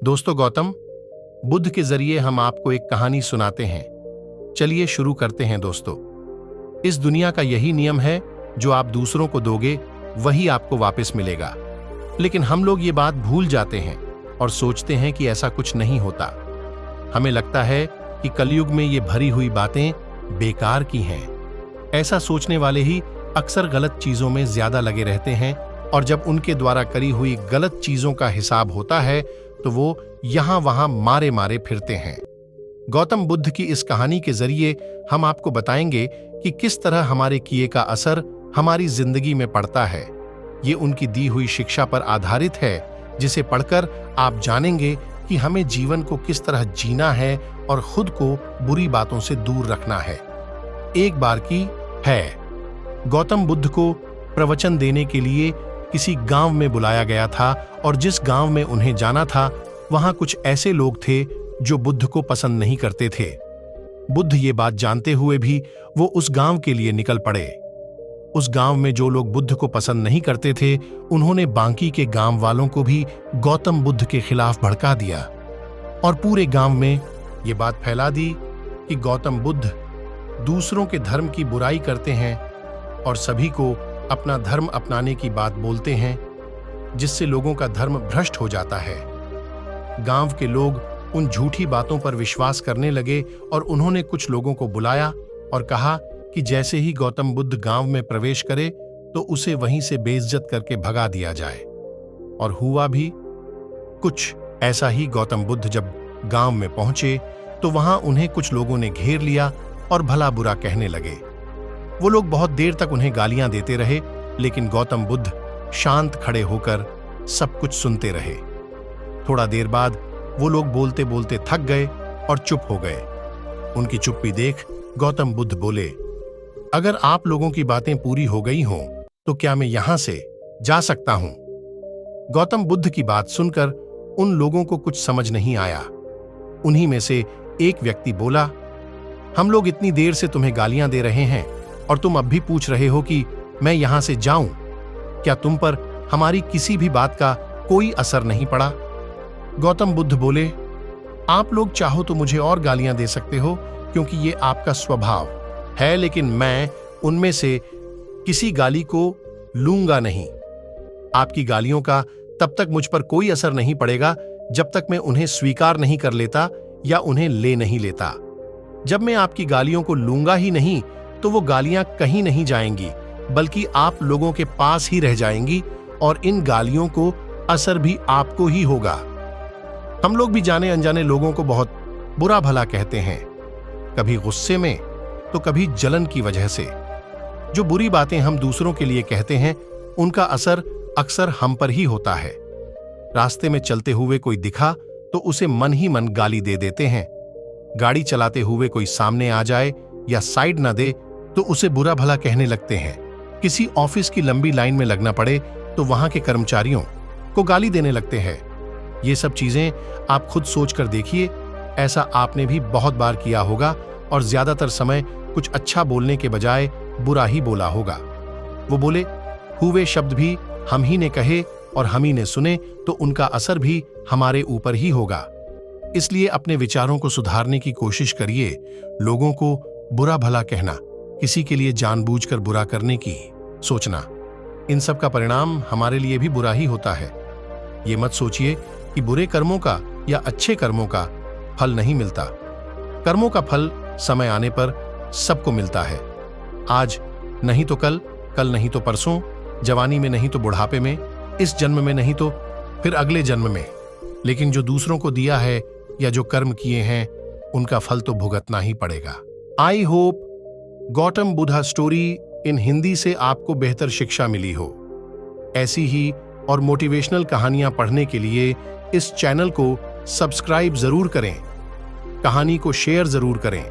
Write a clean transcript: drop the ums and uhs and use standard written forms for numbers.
दोस्तों, गौतम बुद्ध के जरिए हम आपको एक कहानी सुनाते हैं। चलिए शुरू करते हैं दोस्तों। इस दुनिया का यही नियम है, जो आप दूसरों को दोगे वही आपको वापस मिलेगा। लेकिन हम लोग ये बात भूल जाते हैं और सोचते हैं कि ऐसा कुछ नहीं होता। हमें लगता है कि कलयुग में ये भरी हुई बातें बेकार की हैं। ऐसा सोचने वाले ही अक्सर गलत चीजों में ज्यादा लगे रहते हैं, और जब उनके द्वारा करी हुई गलत चीजों का हिसाब होता है तो वो यहां वहां मारे मारे फिरते हैं। गौतम बुद्ध की इस कहानी के जरिए हम आपको बताएंगे कि किस तरह हमारे किए का असर हमारी जिंदगी में पड़ता है। ये उनकी दी हुई शिक्षा पर आधारित है, जिसे पढ़कर आप जानेंगे कि हमें जीवन को किस तरह जीना है और खुद को बुरी बातों से दूर रखना है। एक बार की है, गौतम बुद्ध को प्रवचन देने के लिए किसी गांव में बुलाया गया था, और जिस गांव में उन्हें जाना था वहां कुछ ऐसे लोग थे जो बुद्ध को पसंद नहीं करते थे। बुद्ध ये बात जानते हुए भी वो उस गांव के लिए निकल पड़े। उस गांव में जो लोग बुद्ध को पसंद नहीं करते थे, उन्होंने बाकी के गांव वालों को भी गौतम बुद्ध के खिलाफ भड़का दिया और पूरे गांव में ये बात फैला दी कि गौतम बुद्ध दूसरों के धर्म की बुराई करते हैं और सभी को अपना धर्म अपनाने की बात बोलते हैं, जिससे लोगों का धर्म भ्रष्ट हो जाता है। गांव के लोग उन झूठी बातों पर विश्वास करने लगे और उन्होंने कुछ लोगों को बुलाया और कहा कि जैसे ही गौतम बुद्ध गांव में प्रवेश करे तो उसे वहीं से बेइज्जत करके भगा दिया जाए। और हुआ भी कुछ ऐसा ही। गौतम बुद्ध जब गांव में पहुंचे तो वहां उन्हें कुछ लोगों ने घेर लिया और भला बुरा कहने लगे। वो लोग बहुत देर तक उन्हें गालियां देते रहे, लेकिन गौतम बुद्ध शांत खड़े होकर सब कुछ सुनते रहे। थोड़ा देर बाद वो लोग बोलते बोलते थक गए और चुप हो गए। उनकी चुप्पी देख गौतम बुद्ध बोले, अगर आप लोगों की बातें पूरी हो गई हों तो क्या मैं यहां से जा सकता हूं? गौतम बुद्ध की बात सुनकर उन लोगों को कुछ समझ नहीं आया। उन्हीं में से एक व्यक्ति बोला, हम लोग इतनी देर से तुम्हें गालियां दे रहे हैं और तुम अब भी पूछ रहे हो कि मैं यहां से जाऊं? क्या तुम पर हमारी किसी भी बात का कोई असर नहीं पड़ा? गौतम बुद्ध बोले, आप लोग चाहो तो मुझे और गालियां दे सकते हो, क्योंकि ये आपका स्वभाव है, लेकिन मैं उनमें से किसी गाली को लूंगा नहीं। आपकी गालियों का तब तक मुझ पर कोई असर नहीं पड़ेगा जब तक मैं उन्हें स्वीकार नहीं कर लेता या उन्हें ले नहीं लेता। जब मैं आपकी गालियों को लूंगा ही नहीं तो वो गालियां कहीं नहीं जाएंगी, बल्कि आप लोगों के पास ही रह जाएंगी, और इन गालियों को असर भी आपको ही होगा। हम लोग भी जाने अनजाने लोगों को बहुत बुरा भला कहते हैं, कभी गुस्से में तो कभी जलन की वजह से। जो बुरी बातें हम दूसरों के लिए कहते हैं, उनका असर अक्सर हम पर ही होता है। रास्ते में चलते हुए कोई दिखा तो उसे मन ही मन गाली दे देते हैं। गाड़ी चलाते हुए कोई सामने आ जाए या साइड ना दे तो उसे बुरा भला कहने लगते हैं। किसी ऑफिस की लंबी लाइन में लगना पड़े तो वहां के कर्मचारियों को गाली देने लगते हैं। ये सब चीजें आप खुद सोच कर देखिए, ऐसा आपने भी बहुत बार किया होगा, और ज्यादातर समय कुछ अच्छा बोलने के बजाय बुरा ही बोला होगा। वो बोले हुए शब्द भी हम ही ने कहे और हम ही ने सुने, तो उनका असर भी हमारे ऊपर ही होगा। इसलिए अपने विचारों को सुधारने की कोशिश करिए। लोगों को बुरा भला कहना, किसी के लिए जानबूझकर बुरा करने की सोचना, इन सब का परिणाम हमारे लिए भी बुरा ही होता है। ये मत सोचिए कि बुरे कर्मों का या अच्छे कर्मों का फल नहीं मिलता। कर्मों का फल समय आने पर सबको मिलता है। आज नहीं तो कल, कल नहीं तो परसों, जवानी में नहीं तो बुढ़ापे में, इस जन्म में नहीं तो फिर अगले जन्म में। लेकिन जो दूसरों को दिया है या जो कर्म किए हैं, उनका फल तो भुगतना ही पड़ेगा। I hope Gautam Buddha story in Hindi से आपको बेहतर शिक्षा मिली हो। ऐसी ही और मोटिवेशनल कहानियां पढ़ने के लिए इस चैनल को सब्सक्राइब जरूर करें, कहानी को शेयर जरूर करें।